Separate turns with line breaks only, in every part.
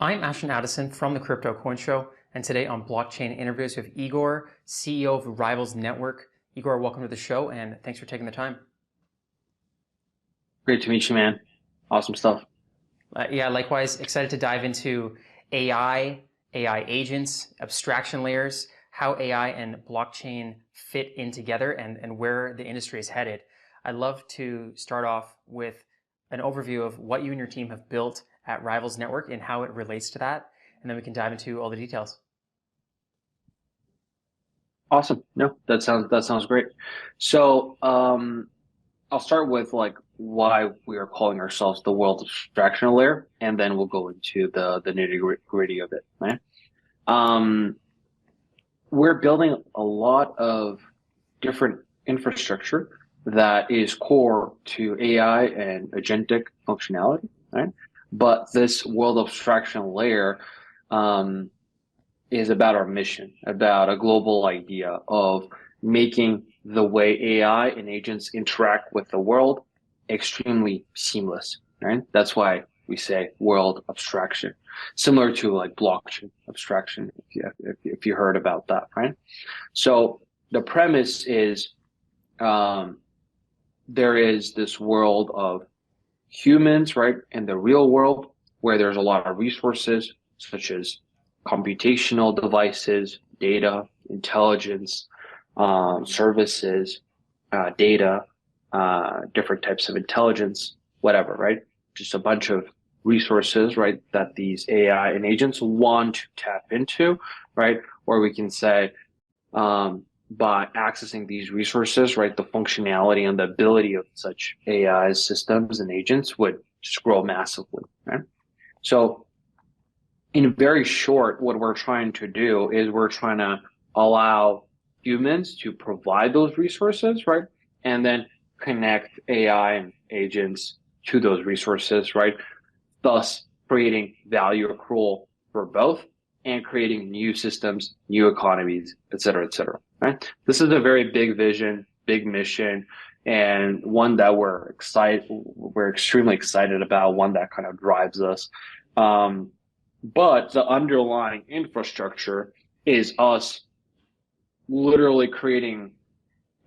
I'm Ashton Addison from the Crypto Coin Show, and today on Blockchain Interviews with Igor, CEO of Rivalz Network. Igor, welcome to the show, and thanks for taking the time.
Great to meet you, man. Awesome stuff.
Yeah, likewise. Excited to dive into AI agents, abstraction layers, how AI and blockchain fit in together, and where the industry is headed. I'd love to start off with an overview of what you and your team have built at Rivalz Network and how it relates to that, and then we can dive into all the details.
Awesome. No, that sounds great. So I'll start with why we are calling ourselves the World Abstraction layer, and then we'll go into the nitty-gritty of it. Right? We're building a lot of different infrastructure that is core to AI and agentic functionality, right? But this World Abstraction layer is about our mission, about a global idea of making the way AI and agents interact with the world extremely seamless, right? That's why we say World Abstraction, similar to like blockchain abstraction, if you heard about that, right? So the premise is there is this world of humans, right, in the real world, where there's a lot of resources such as computational devices, data, intelligence, services, data, different types of intelligence, whatever, right? Just a bunch of resources, right, that these AI and agents want to tap into, right? Or we can say, by accessing these resources, right, the functionality and the ability of such AI systems and agents would just grow massively, right? So in very short, what we're trying to do is we're trying to allow humans to provide those resources, right? And then connect AI and agents to those resources, right? Thus creating value accrual for both and creating new systems, new economies, et cetera, right? This is a very big vision, big mission, and one that we're extremely excited about, one that kind of drives us. But the underlying infrastructure is us literally creating,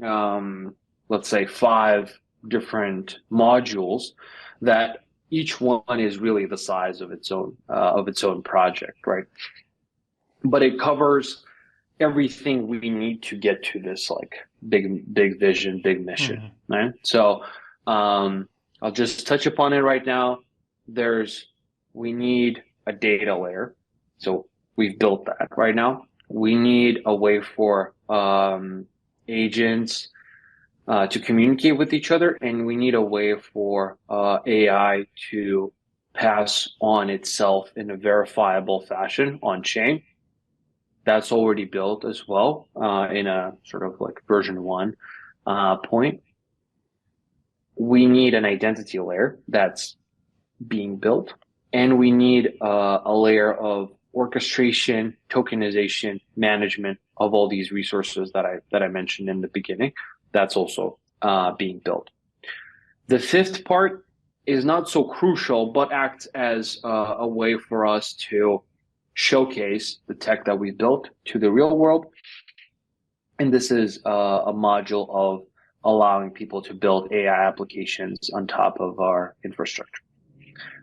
let's say 5 different modules that each one is really the size of its own project, right? But it covers everything we need to get to this like big vision, big mission, right? So I'll just touch upon it right now. We need a data layer. So we've built that right now. We need a way for agents to communicate with each other, and we need a way for AI to pass on itself in a verifiable fashion on chain. That's already built as well in a sort of like version 1 point. We need an identity layer that's being built, and we need a layer of orchestration, tokenization, management of all these resources that I mentioned in the beginning. That's also being built. The 5th part is not so crucial, but acts as a way for us to showcase the tech that we built to the real world. And this is a module of allowing people to build AI applications on top of our infrastructure.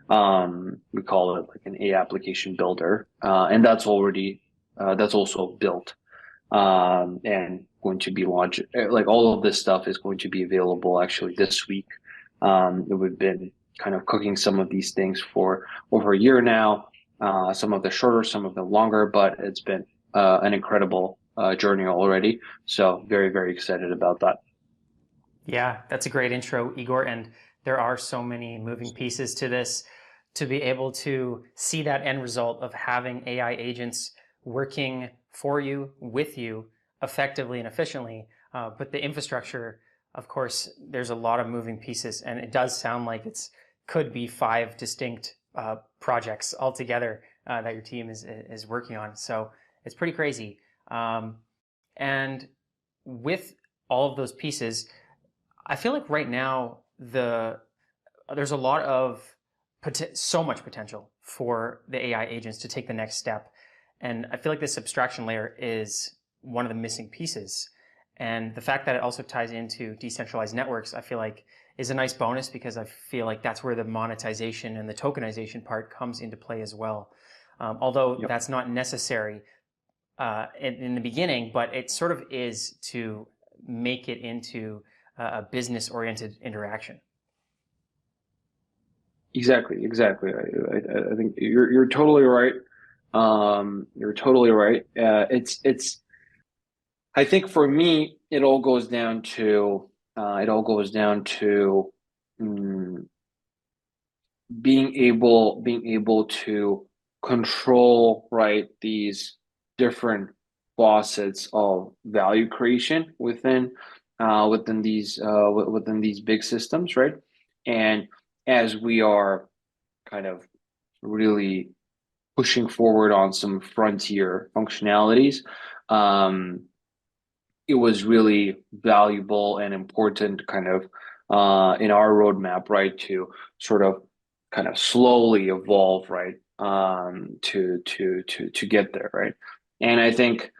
We call it like an AI application builder, and that's also built and going to be launched. Like all of this stuff is going to be available actually this week. We've been kind of cooking some of these things for over a year now. Some of them shorter, some of them longer, but it's been an incredible journey already. So very, very excited about that.
Yeah, that's a great intro, Igor. And there are so many moving pieces to this. To be able to see that end result of having AI agents working for you, with you, effectively and efficiently. But the infrastructure, of course, there's a lot of moving pieces, and it does sound like could be 5 distinct projects altogether that your team is working on. So it's pretty crazy. And with all of those pieces, I feel like right now there's a lot of so much potential for the AI agents to take the next step. And I feel like this abstraction layer is one of the missing pieces. And the fact that it also ties into decentralized networks, I feel like is a nice bonus, because I feel like that's where the monetization and the tokenization part comes into play as well. Although that's not necessary in the beginning, but it sort of is to make it into a business-oriented interaction.
Exactly. I think you're totally right. You're totally right. I think for me, it all goes down to being able to control, right, these different facets of value creation within these big systems, right? And as we are kind of really pushing forward on some frontier functionalities, it was really valuable and important kind of in our roadmap, right, to sort of kind of slowly evolve, right, to get there, right? And I think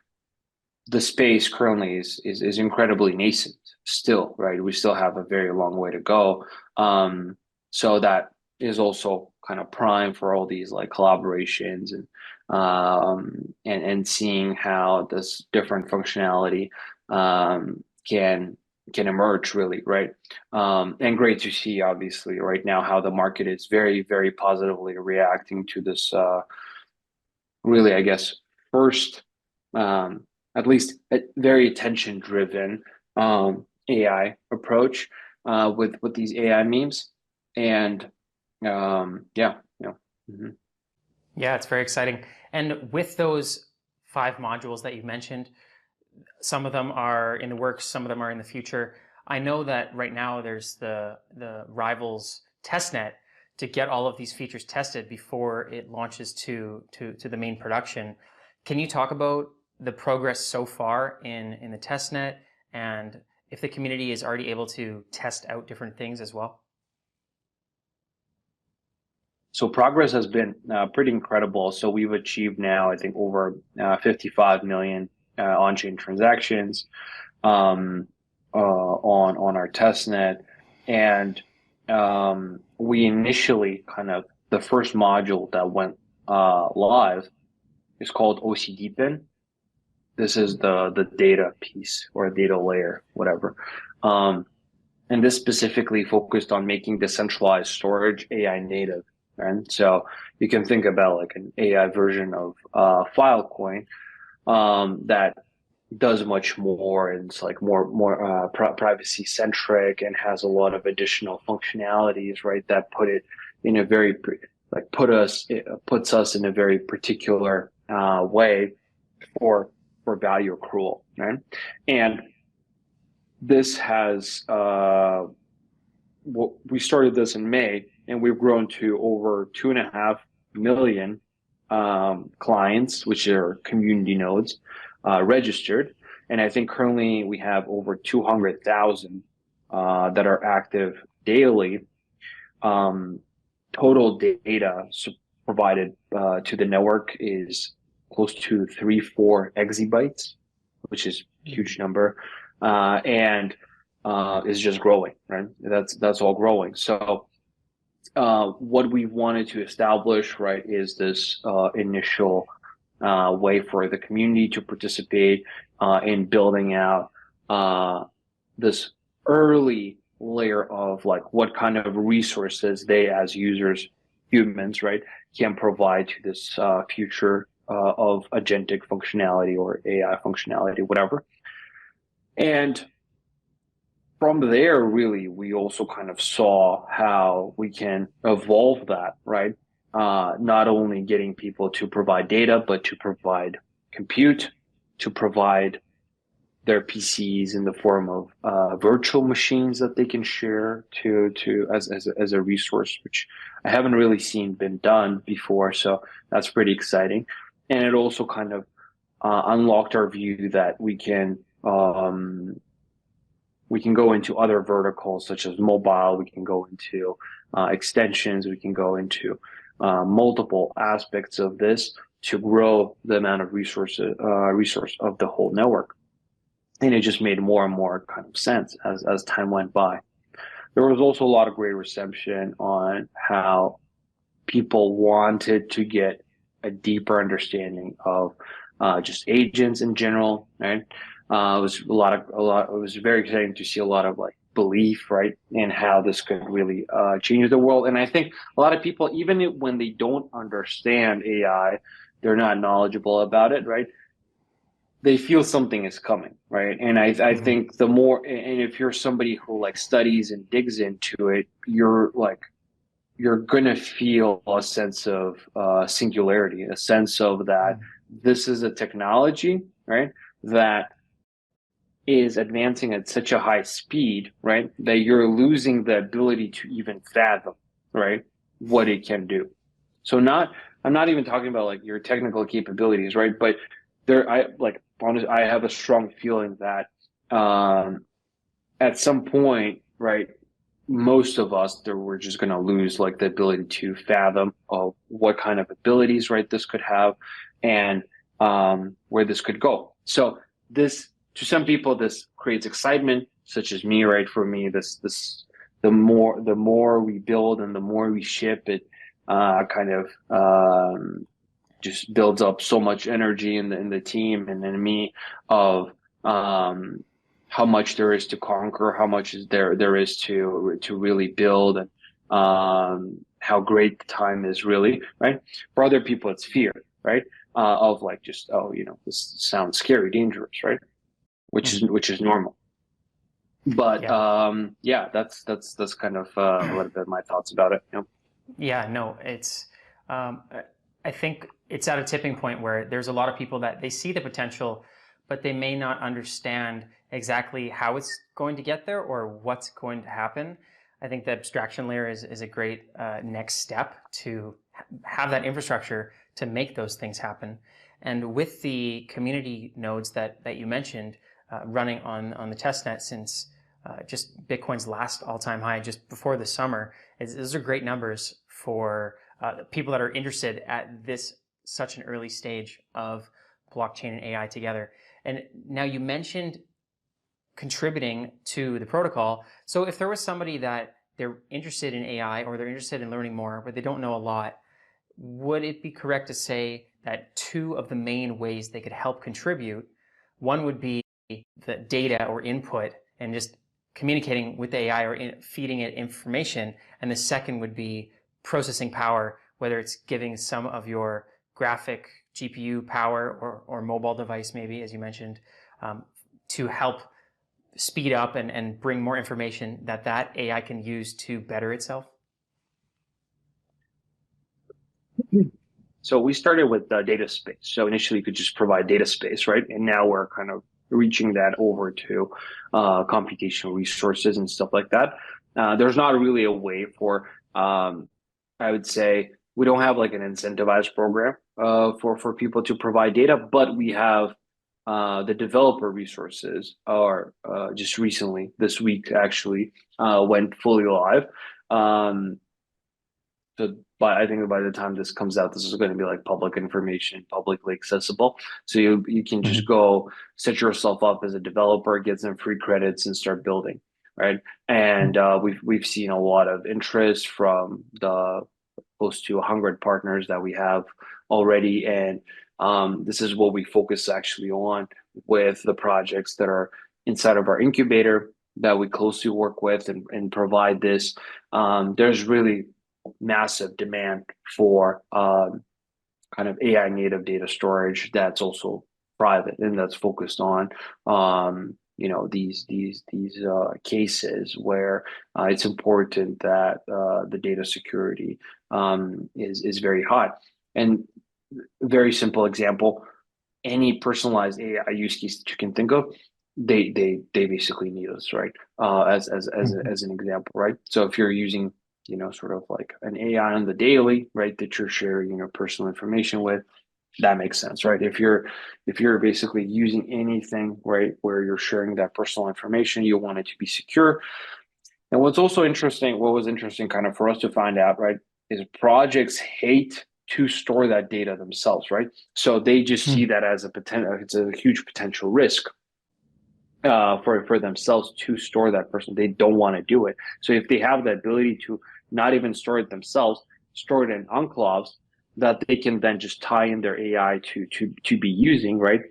the space currently is incredibly nascent still, right? We still have a very long way to go. So that is also kind of prime for all these like collaborations and seeing how this different functionality can emerge, really, right? And great to see, obviously, right now how the market is very, very positively reacting to this really, I guess, first at least a very attention driven AI approach with these AI memes. And yeah. Mm-hmm.
Yeah, it's very exciting. And with those 5 modules that you mentioned, some of them are in the works, some of them are in the future. I know that right now there's the Rivalz Testnet to get all of these features tested before it launches to the main production. Can you talk about the progress so far in the testnet, and if the community is already able to test out different things as well?
So progress has been pretty incredible. So we've achieved now, I think, over 55 million on-chain transactions on our testnet, and we initially kind of the first module that went live is called OCDPIN. This is the data piece or data layer, whatever. And this specifically focused on making decentralized storage AI native. Right? So you can think about like an AI version of Filecoin that does much more, and it's like more privacy centric and has a lot of additional functionalities, right? That put it in a very puts us in a very particular way for value accrual, right? And this has we started this in May, and we've grown to over 2.5 million clients, which are community nodes, registered. And I think currently we have over 200,000 that are active daily. Total data provided to the network is close to 3-4 exabytes, which is a huge number, and is just growing, right? That's all growing. So what we wanted to establish, right, is this initial way for the community to participate in building out this early layer of like what kind of resources they as users, humans, right, can provide to this future of agentic functionality or AI functionality, whatever. And from there, really, we also kind of saw how we can evolve that, right? Not only getting people to provide data, but to provide compute, to provide their PCs in the form of virtual machines that they can share as a resource, which I haven't really seen been done before. So that's pretty exciting. And it also kind of unlocked our view that we can go into other verticals such as mobile. We can go into extensions. We can go into multiple aspects of this to grow the amount of resource of the whole network. And it just made more and more kind of sense as time went by. There was also a lot of great reception on how people wanted to get a deeper understanding of just agents in general, right? It was a lot. It was very exciting to see a lot of like belief, right, in how this could really change the world. And I think a lot of people, even when they don't understand AI, they're not knowledgeable about it, right? They feel something is coming, right? And I think the more, and if you're somebody who like studies and digs into it, you're gonna feel a sense of singularity, a sense of that this is a technology, right, that is advancing at such a high speed, right, that you're losing the ability to even fathom, right, what it can do. So I'm not even talking about like your technical capabilities, right, but I have a strong feeling that at some point, right, most of us we're just going to lose like the ability to fathom of what kind of abilities, right, this could have, and where this could go. So this, to some people, this creates excitement, such as me, right? For me, the more we build and the more we ship, it kind of just builds up so much energy in the team and in me of how much there is to conquer, how much there is to really build, and how great the time is, really, right? For other people, it's fear, right? Of like just, oh, this sounds scary, dangerous, right? Which is normal. But yeah, that's kind of a little bit of my thoughts about it.
Yeah, no, it's I think it's at a tipping point where there's a lot of people that they see the potential, but they may not understand exactly how it's going to get there or what's going to happen. I think the abstraction layer is a great next step to have that infrastructure to make those things happen. And with the community nodes that you mentioned running on the testnet since just Bitcoin's last all-time high just before the summer, those are great numbers for people that are interested at this such an early stage of blockchain and AI together. And now you mentioned contributing to the protocol. So if there was somebody that they're interested in AI or they're interested in learning more, but they don't know a lot, would it be correct to say that two of the main ways they could help contribute, one would be the data or input and just communicating with the AI or feeding it information, and the second would be processing power, whether it's giving some of your graphic GPU power or mobile device, maybe, as you mentioned, to help speed up and bring more information that AI can use to better itself?
So we started with data space. So initially you could just provide data space, right? And now we're kind of reaching that over to computational resources and stuff like that. There's not really a way for, I would say, we don't have like an incentivized program for people to provide data, but we have the developer resources are just recently, this week actually, went fully live. But I think by the time this comes out, this is going to be like public information, publicly accessible. So you can just go set yourself up as a developer, get some free credits, and start building, right? And we've seen a lot of interest from the close to 100 partners that we have already, and this is what we focus actually on with the projects that are inside of our incubator that we closely work with and provide this. There's really massive demand for kind of AI native data storage that's also private and that's focused on these cases where it's important that the data security is very high. And very simple example, any personalized AI use case that you can think of, they basically need us, right? As an example, right? So if you're using sort of like an AI on the daily, right, that you're sharing your personal information with, that makes sense, right? If you're basically using anything, right, where you're sharing that personal information, you want it to be secure. And what was interesting kind of for us to find out, right, is projects hate to store that data themselves, right? So they just see that as it's a huge potential risk for themselves to store that person. They don't want to do it. So if they have the ability to not even store it themselves, store it in enclaves that they can then just tie in their AI to be using, right?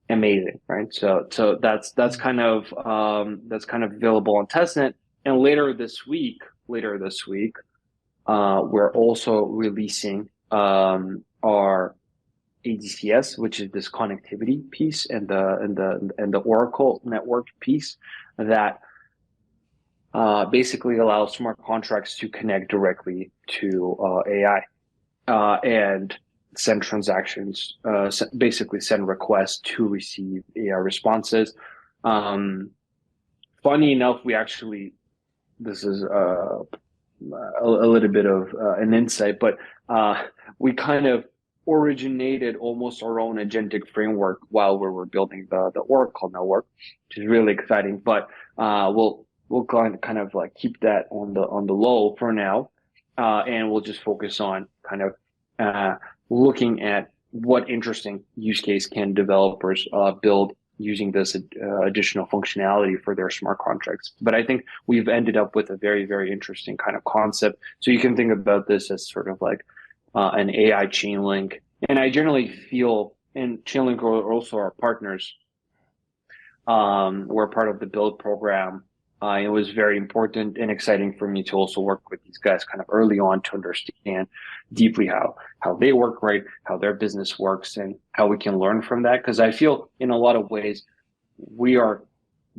Amazing, right? So that's kind of available on Testnet. And later this week, we're also releasing our ADCS, which is this connectivity piece, and the Oracle network piece that basically allows smart contracts to connect directly to AI and send transactions, basically send requests to receive AI responses. Funny enough, this is a little bit of an insight, but we kind of originated almost our own agentic framework while we were building the Oracle network, which is really exciting. But we'll kind of like keep that on the low for now, and we'll just focus on kind of looking at what interesting use case can developers build using this additional functionality for their smart contracts. But I think we've ended up with a very, very interesting kind of concept. So you can think about this as sort of like an AI chain link. And I generally feel, and Chainlink are also our partners. We're part of the build program. It was very important and exciting for me to also work with these guys kind of early on to understand deeply how they work, right? How their business works and how we can learn from that. Because I feel in a lot of ways we are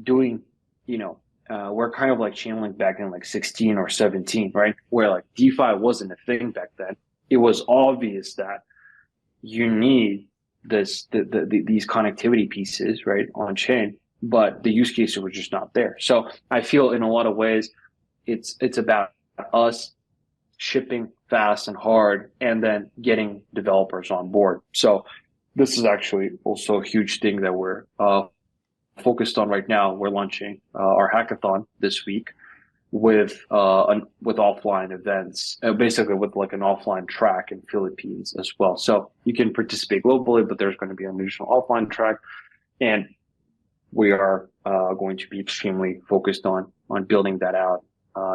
doing, we're kind of like Chainlink back in like 16 or 17, right? Where like DeFi wasn't a thing back then. It was obvious that you need these connectivity pieces, right, on chain, but the use cases were just not there. So I feel in a lot of ways, it's about us shipping fast and hard and then getting developers on board. So this is actually also a huge thing that we're focused on right now. We're launching our hackathon this week with offline events, basically with like an offline track in Philippines as well. So you can participate globally, but there's going to be an additional offline track, and we are going to be extremely focused on building that out,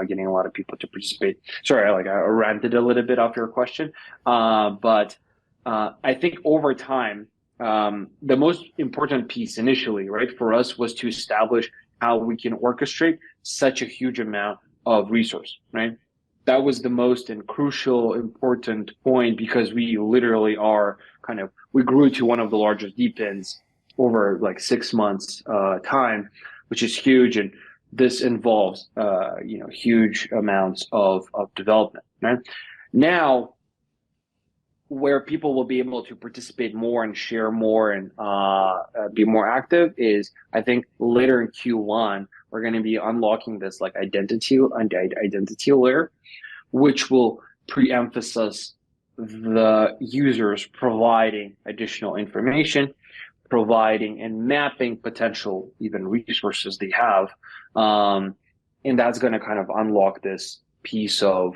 getting a lot of people to participate. Sorry, I ranted a little bit off your question, but I think over time, the most important piece initially, right, for us was to establish how we can orchestrate such a huge amount of resource, right? That was the most and crucial important point, because we literally we grew to one of the largest DePINs over like 6 months time, which is huge. And this involves, huge amounts of development, right? Now, where people will be able to participate more and share more and be more active is, I think, later in Q1, we're going to be unlocking this like identity layer, which will pre-emphasize the users providing additional information, providing and mapping potential even resources they have. And that's going to kind of unlock this piece of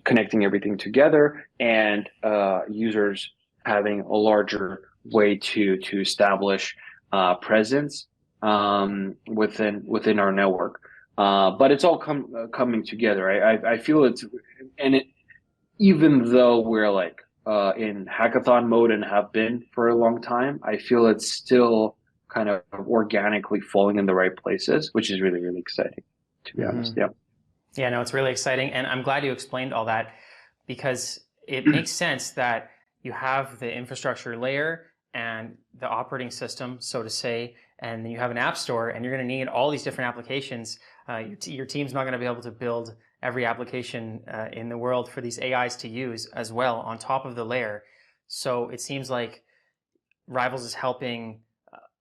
connecting everything together, and users having a larger way to establish presence within our network. But it's all coming together. I feel even though we're like in hackathon mode and have been for a long time, I feel it's still kind of organically falling in the right places, which is really, really exciting, to be honest. Yeah.
Yeah, no, it's really exciting. And I'm glad you explained all that, because it makes sense that you have the infrastructure layer and the operating system, so to say, and then you have an app store, and you're going to need all these different applications. Your team's not going to be able to build every application in the world for these AIs to use as well on top of the layer. So it seems like Rivalz is helping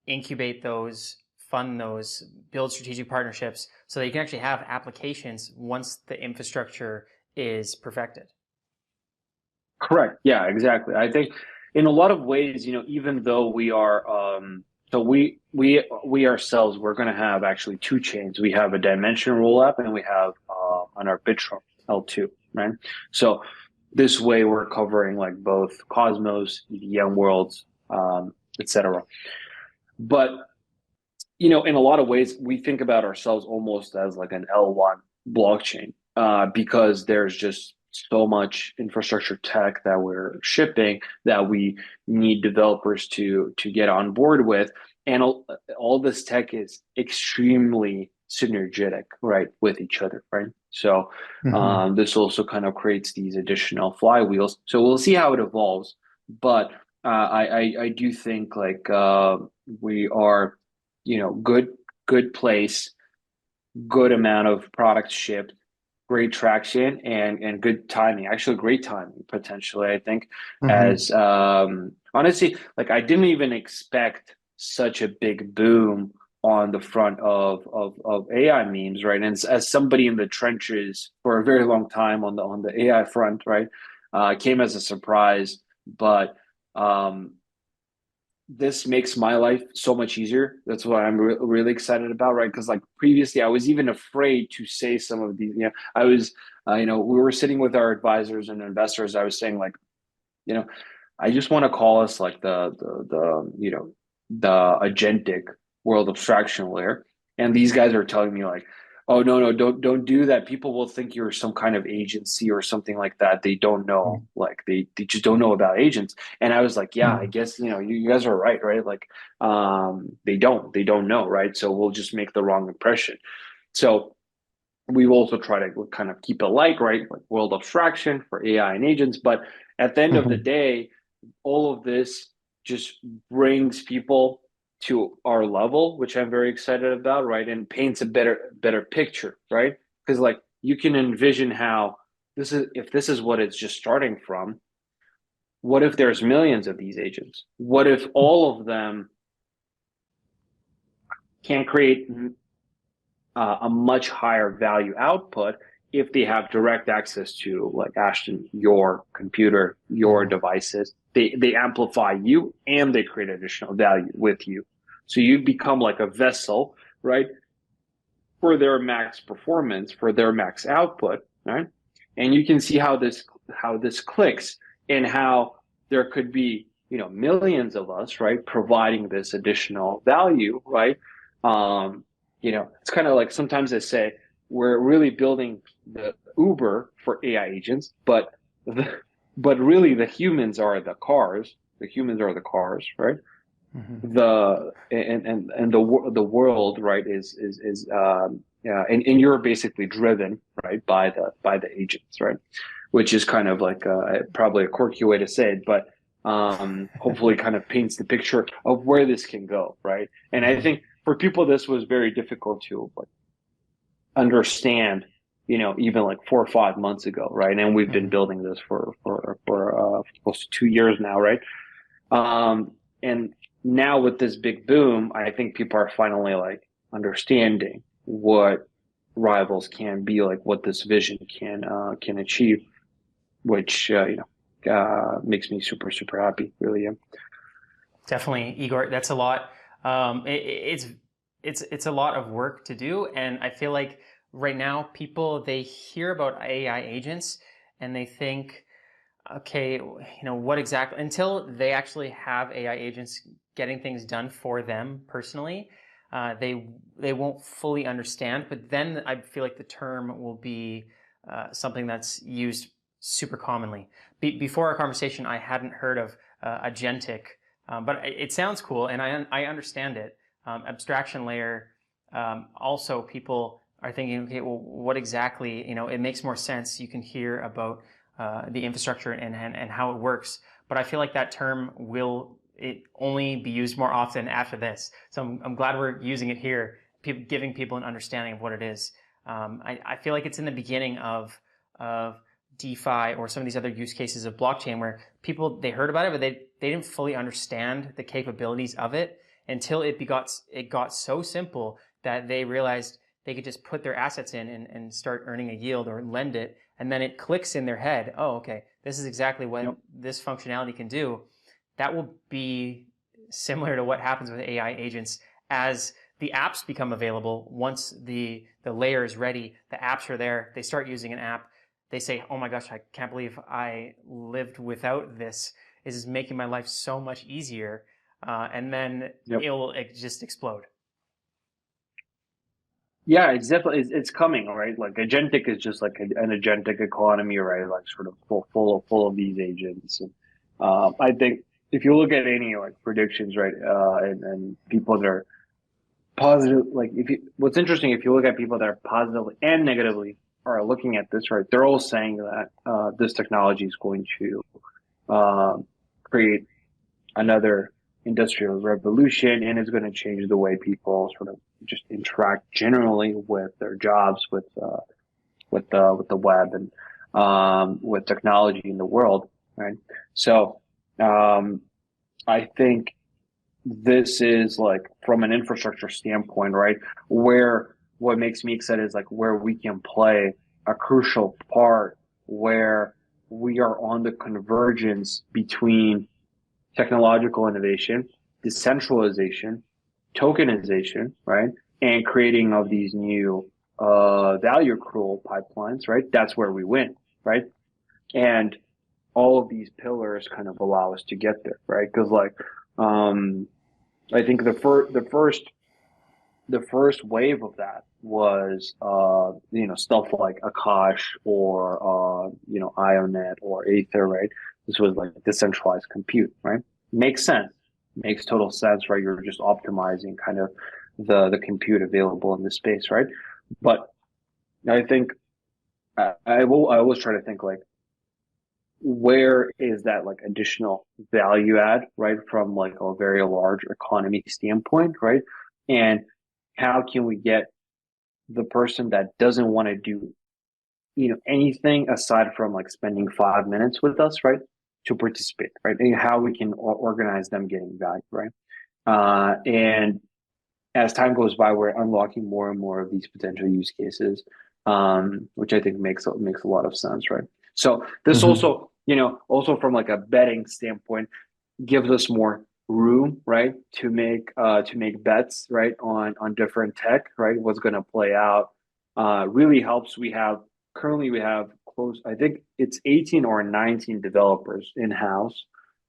incubate those, fund those, build strategic partnerships so that you can actually have applications once the infrastructure is perfected.
Correct. Yeah, exactly. I think in a lot of ways, even though we are So we ourselves, we're going to have actually two chains. We have a Dimension rollup and we have on our Arbitrum L2, right? So this way we're covering like both Cosmos, EVM worlds, etc. But in a lot of ways, we think about ourselves almost as like an L1 blockchain because there's just so much infrastructure tech that we're shipping that we need developers to get on board with, and all this tech is extremely synergetic, right, with each other, right? So this also kind of creates these additional flywheels. So we'll see how it evolves, but I do think like we are, good place, good amount of product shipped, great traction, and good timing. Actually, great timing potentially. I think as honestly, like I didn't even expect such a big boom on the front of AI memes, right? And as somebody in the trenches for a very long time on the AI front, right, came as a surprise, but this makes my life so much easier. That's what I'm really excited about, right? Because like previously, I was even afraid to say some of these. I was, we were sitting with our advisors and investors. I was saying like, I just want to call us like the agentic world abstraction layer, and these guys are telling me like, oh no, don't do that. People will think you're some kind of agency or something like that. They don't know, like they just don't know about agents. And I was like, yeah, I guess you guys are right, right? Like they don't know, right? So we'll just make the wrong impression. So we also try to kind of keep it light, right? Like world abstraction for AI and agents. But at the end of the day, all of this just brings people to our level, which I'm very excited about, right? And paints a better picture, right? Because like you can envision how if this is what it's just starting from, what if there's millions of these agents? What if all of them can create a much higher value output if they have direct access to like Ashton, your computer, your devices? They amplify you and they create additional value with you. So you become like a vessel, right, for their max performance, for their max output, right? And you can see how this clicks, and how there could be millions of us, right, providing this additional value, right? It's kind of like sometimes I say we're really building the Uber for AI agents, but really the humans are the cars. The humans are the cars, right? The world, right, is and you're basically driven, right, by the agents, right, which is kind of like probably a quirky way to say it, but hopefully kind of paints the picture of where this can go, right? And I think for people this was very difficult to like understand, even like 4 or 5 months ago, right? And we've been building this for close to 2 years now, right? And now with this big boom, I think people are finally like understanding what Rivals can be, like what this vision can achieve, which makes me super super happy, really. Yeah.
Definitely, Igor. That's a lot. It's a lot of work to do, and I feel like right now people, they hear about AI agents and they think, okay, what exactly, until they actually have AI agents getting things done for them personally, they won't fully understand. But then I feel like the term will be something that's used super commonly. Before our conversation, I hadn't heard of agentic, but it sounds cool, and I understand it. Abstraction layer. Also, people are thinking, okay, well, what exactly? It makes more sense. You can hear about the infrastructure and how it works. But I feel like that term will only be used more often after this. So I'm glad we're using it here, giving people an understanding of what it is. I feel like it's in the beginning of DeFi or some of these other use cases of blockchain where people, they heard about it, but they didn't fully understand the capabilities of it until it got so simple that they realized they could just put their assets in and start earning a yield or lend it. And then it clicks in their head, oh, okay, this is exactly what this functionality can do. That will be similar to what happens with AI agents as the apps become available. Once the layer is ready, the apps are there, they start using an app, they say, oh my gosh, I can't believe I lived without this. This is making my life so much easier. And then it'll just explode.
Yeah, it's definitely it's coming, right? Like agentic is just like an agentic economy, right? Like sort of full of these agents. And I think if you look at any like predictions, right, and people that are positive, like what's interesting, if you look at people that are positively and negatively are looking at this, right, they're all saying that this technology is going to create another industrial revolution, and it's going to change the way people sort of just interact generally with their jobs, with the web, and with technology in the world, right? So I think this is like from an infrastructure standpoint, right? Where what makes me excited is like where we can play a crucial part, where we are on the convergence between technological innovation, decentralization, tokenization, right? And creating of these new value accrual pipelines, right? That's where we win, right? And all of these pillars kind of allow us to get there, right? Because like I think the first wave of that was stuff like Akash or IONET or Aether, right? This was like decentralized compute, right? Makes sense. Makes total sense, right? You're just optimizing kind of the compute available in the space, right? But I think I always try to think like, where is that like additional value add, right? From like a very large economy standpoint, right? And how can we get the person that doesn't want to do, anything aside from like spending 5 minutes with us, right? To participate, right? And how we can organize them getting value, right? And as time goes by, we're unlocking more and more of these potential use cases, which I think makes a lot of sense, right? So this also, also from like a betting standpoint, gives us more room, right, to make bets, right, on different tech, right? What's going to play out really helps. Currently we have close, I think it's 18 or 19 developers in house,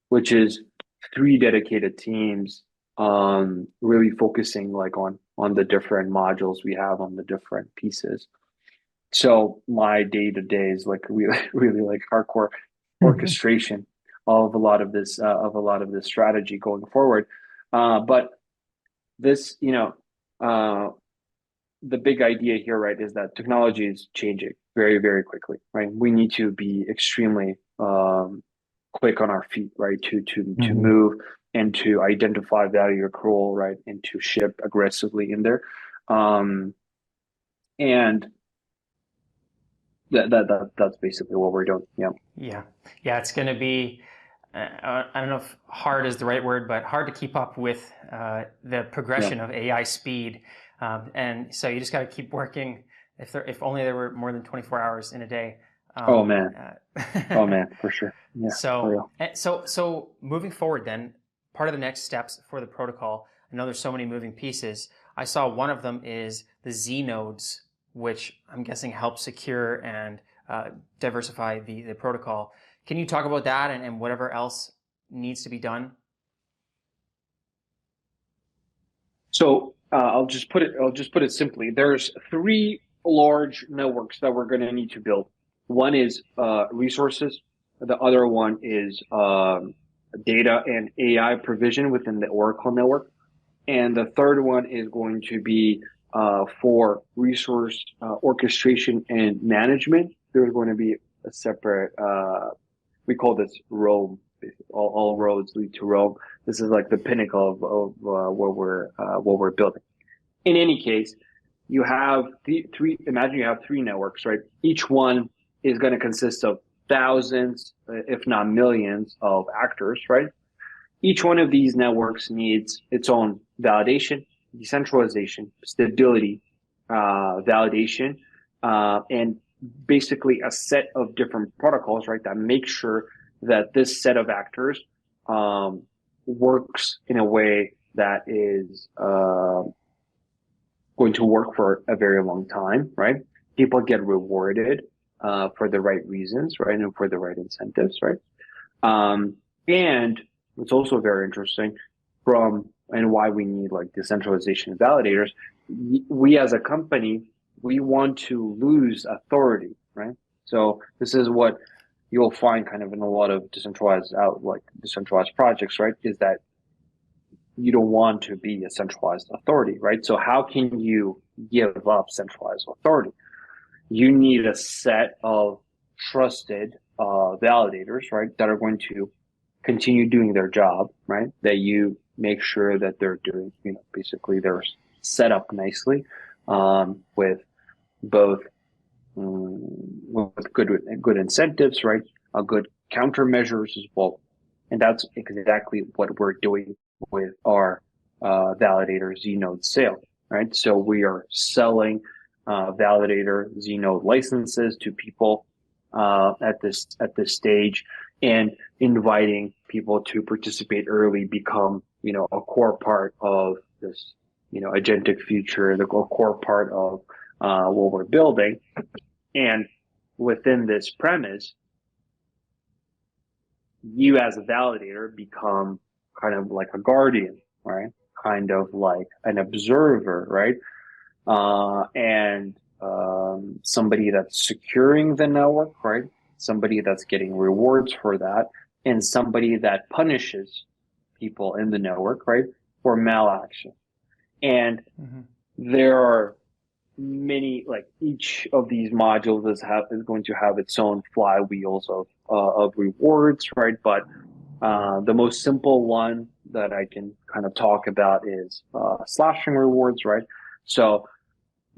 which is 3 dedicated teams, really focusing like on the different modules we have on the different pieces. So my day to day is like really, really like hardcore orchestration of a lot of this strategy going forward. But this, the big idea here, right, is that technology is changing very, very quickly, right? We need to be extremely quick on our feet, right, to move and to identify value accrual, right, and to ship aggressively in there. And that's basically what we're doing.
Yeah. It's going to be, I don't know if hard is the right word, but hard to keep up with the progression of AI speed. And so you just got to keep working. If only there were more than 24 hours in a day.
Oh man, for sure. Yeah.
So moving forward, then part of the next steps for the protocol. I know there's so many moving pieces. I saw one of them is the zNodes, which I'm guessing helps secure and diversify the protocol. Can you talk about that and whatever else needs to be done?
So I'll just put it simply. There's 3 large networks that we're going to need to build. One is resources. The other one is data and AI provision within the Oracle network. And the third one is going to be for resource orchestration and management. There's going to be a separate, we call this Rome. All roads lead to Rome. This is like the pinnacle of what we're building. In any case, you have imagine you have 3 networks, right? Each one is going to consist of thousands, if not millions, of actors, right? Each one of these networks needs its own validation, decentralization, stability, validation, and basically a set of different protocols, right, that make sure that this set of actors works in a way that is going to work for a very long time, right? People get rewarded for the right reasons, right, and for the right incentives, right? And it's also very interesting and why we need like decentralization and validators. We as a company, we want to lose authority, right? So this is what you'll find kind of in a lot of decentralized projects, right? Is that you don't want to be a centralized authority, right? So how can you give up centralized authority? You need a set of trusted validators, right, that are going to continue doing their job, right? That you make sure that they're doing, basically they're set up nicely with both with good incentives, right? Good countermeasures as well, and that's exactly what we're doing with our validator zNode sale, right? So we are selling validator zNode licenses to people at this stage, and inviting people to participate early, become a core part of this agentic future, the core part of what we're building. And within this premise, you as a validator become kind of like a guardian, right? Kind of like an observer, right? And somebody that's securing the network, right? Somebody that's getting rewards for that, and somebody that punishes people in the network, right, for malaction. And there are many, like each of these modules is going to have its own flywheels of rewards, right? But the most simple one that I can kind of talk about is slashing rewards, right? So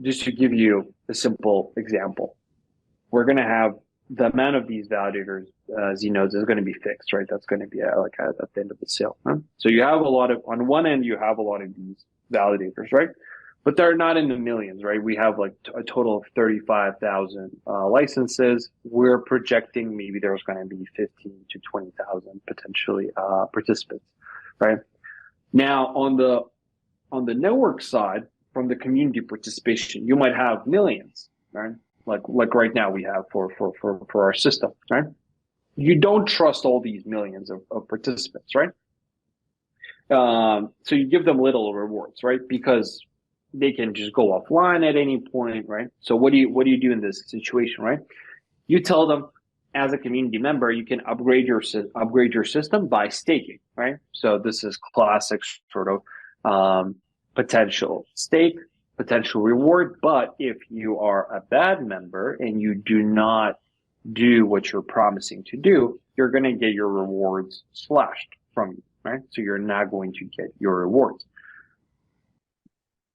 just to give you a simple example, we're going to have the amount of these validators, zNodes, is going to be fixed, right? That's going to be at the end of the sale. Huh? So you have on one end, you have a lot of these validators, right? But they're not in the millions, right? We have like a total of 35,000 licenses. We're projecting maybe there's going to be 15 to 20,000 potentially participants, right? Now on the network side, from the community participation, you might have millions, right? Like right now we have for our system, right? You don't trust all these millions of participants, right? So you give them little rewards, right? Because they can just go offline at any point, right? So what do you do in this situation, right? You tell them, as a community member, you can upgrade your system by staking, right? So this is classic sort of potential stake, potential reward. But if you are a bad member and you do not do what you're promising to do, you're going to get your rewards slashed from you, right? So you're not going to get your rewards.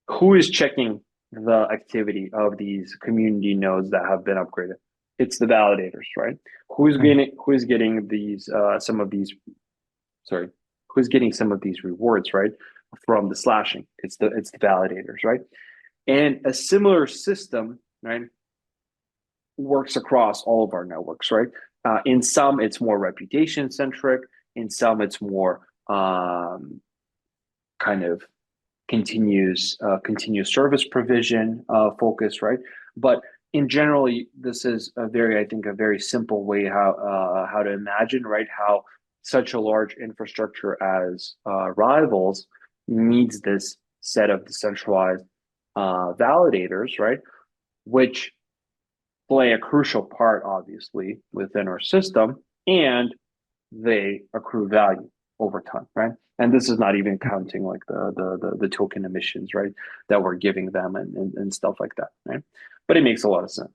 Who is checking the activity of these community nodes that have been upgraded? It's the validators, right? Who's getting some of these rewards, right, from the slashing? It's the validators, right? And a similar system, right, works across all of our networks, right? In some, it's more reputation centric. In some, it's more kind of continuous service provision focus, right? But in general, this is a very simple way how to imagine, right, how such a large infrastructure as Rivalz needs this set of decentralized validators, right, which play a crucial part, obviously, within our system, and they accrue value over time, right? And this is not even counting like the token emissions, right, that we're giving them and stuff like that, right? But it makes a lot of sense.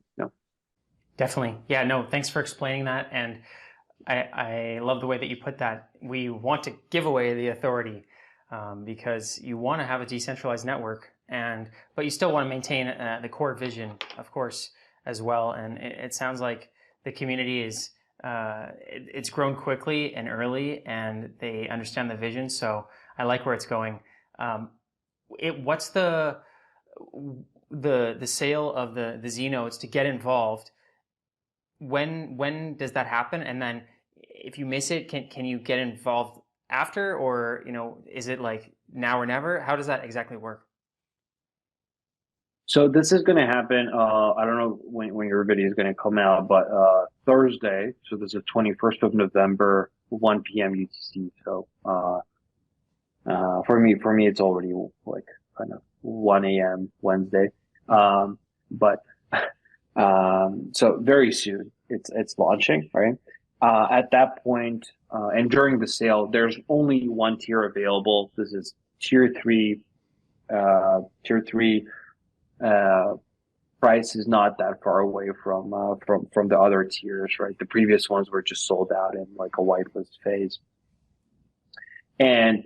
Definitely. Yeah, no, thanks for explaining that. And I love the way that you put that. We want to give away the authority because you want to have a decentralized network, but you still want to maintain the core vision, of course, as well. And it sounds like the community is it's grown quickly and early, and they understand the vision. So I like where it's going. What's the sale of the zNodes to get involved? When does that happen? And then if you miss it, can you get involved after, or is it like now or never? How does that exactly work?
So this is going to happen. I don't know when your video is going to come out, but Thursday. So this is 21st of November, 1 p.m. UTC. So for me, it's already like kind of 1 a.m. Wednesday. But so very soon it's launching, right? At that point, and during the sale, there's only one tier available. This is tier three. Tier three price is not that far away from the other tiers, right? The previous ones were just sold out in like a whitelist phase. And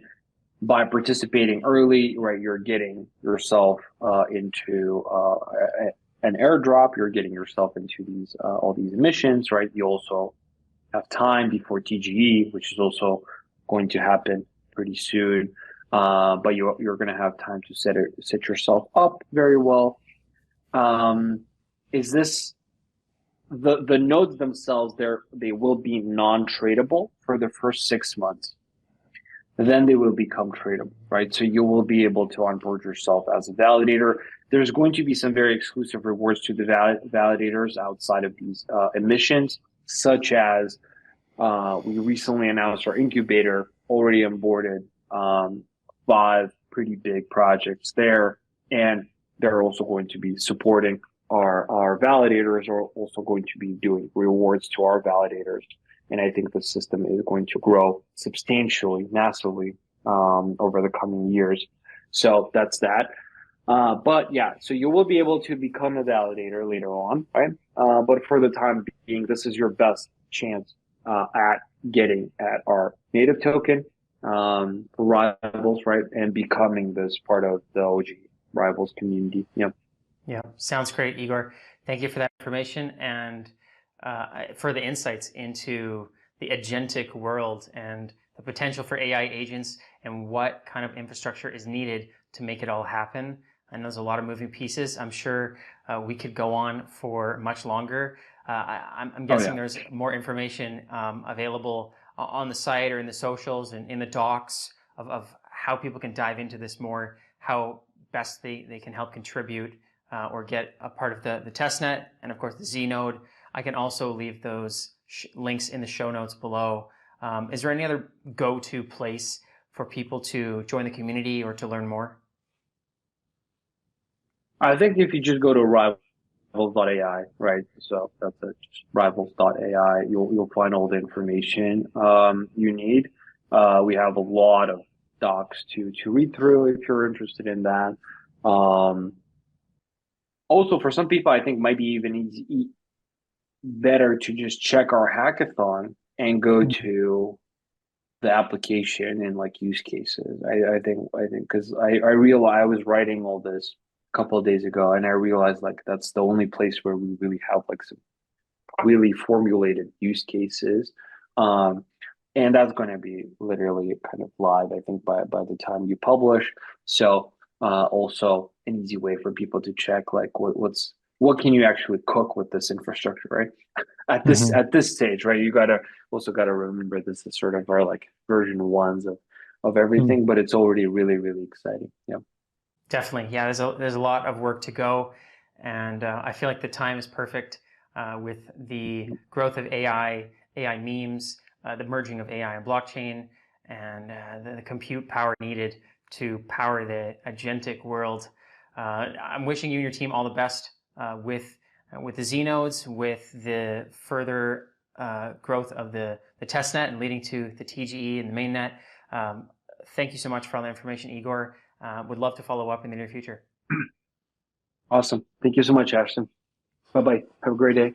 by participating early, right, you're getting yourself into an airdrop. You're getting yourself into these all these emissions, right? You also have time before TGE, which is also going to happen pretty soon. But you're going to have time to set yourself up very well. Is this the nodes themselves? They will be non-tradable for the first 6 months. Then they will become tradable, right? So you will be able to onboard yourself as a validator. There's going to be some very exclusive rewards to the validators outside of these emissions, such as we recently announced our incubator already onboarded 5 pretty big projects there, and they're also going to be supporting our validators, are also going to be doing rewards to our validators. And I think the system is going to grow substantially, massively over the coming years. So that's that. But yeah, so you will be able to become a validator later on, right? But for the time being, this is your best chance at getting at our native token, Rivals, right? And becoming this part of the OG Rivals community. Yeah.
Yeah, sounds great, Igor. Thank you for that information and for the insights into the agentic world and the potential for AI agents and what kind of infrastructure is needed to make it all happen. And there's a lot of moving pieces. I'm sure we could go on for much longer. I'm guessing there's more information available on the site or in the socials and in the docs of how people can dive into this more, how best they can help contribute or get a part of the testnet, and of course the zNode. I can also leave those links in the show notes below. Is there any other go-to place for people to join the community or to learn more?
I think if you just go to rivals.ai, right? So that's it, just rivals.ai. You'll find all the information you need. We have a lot of docs to read through if you're interested in that. Also, for some people, I think might be even better to just check our hackathon and go to the application and like use cases. I think because I realized I was writing all this a couple of days ago, and I realized like that's the only place where we really have like some really formulated use cases. And that's going to be literally kind of live, I think, by the time you publish. So also an easy way for people to check like what can you actually cook with this infrastructure, right? At this stage, right? You also gotta remember this is sort of our like version ones of everything, but it's already really, really exciting. Yeah.
Definitely. Yeah, there's a lot of work to go. And I feel like the time is perfect with the growth of AI memes, the merging of AI and blockchain, and the compute power needed to power the agentic world. I'm wishing you and your team all the best with the zNodes, with the further growth of the testnet and leading to the TGE and the mainnet. Thank you so much for all the information, Igor. Would love to follow up in the near future.
Awesome. Thank you so much, Ashton. Bye-bye. Have a great day.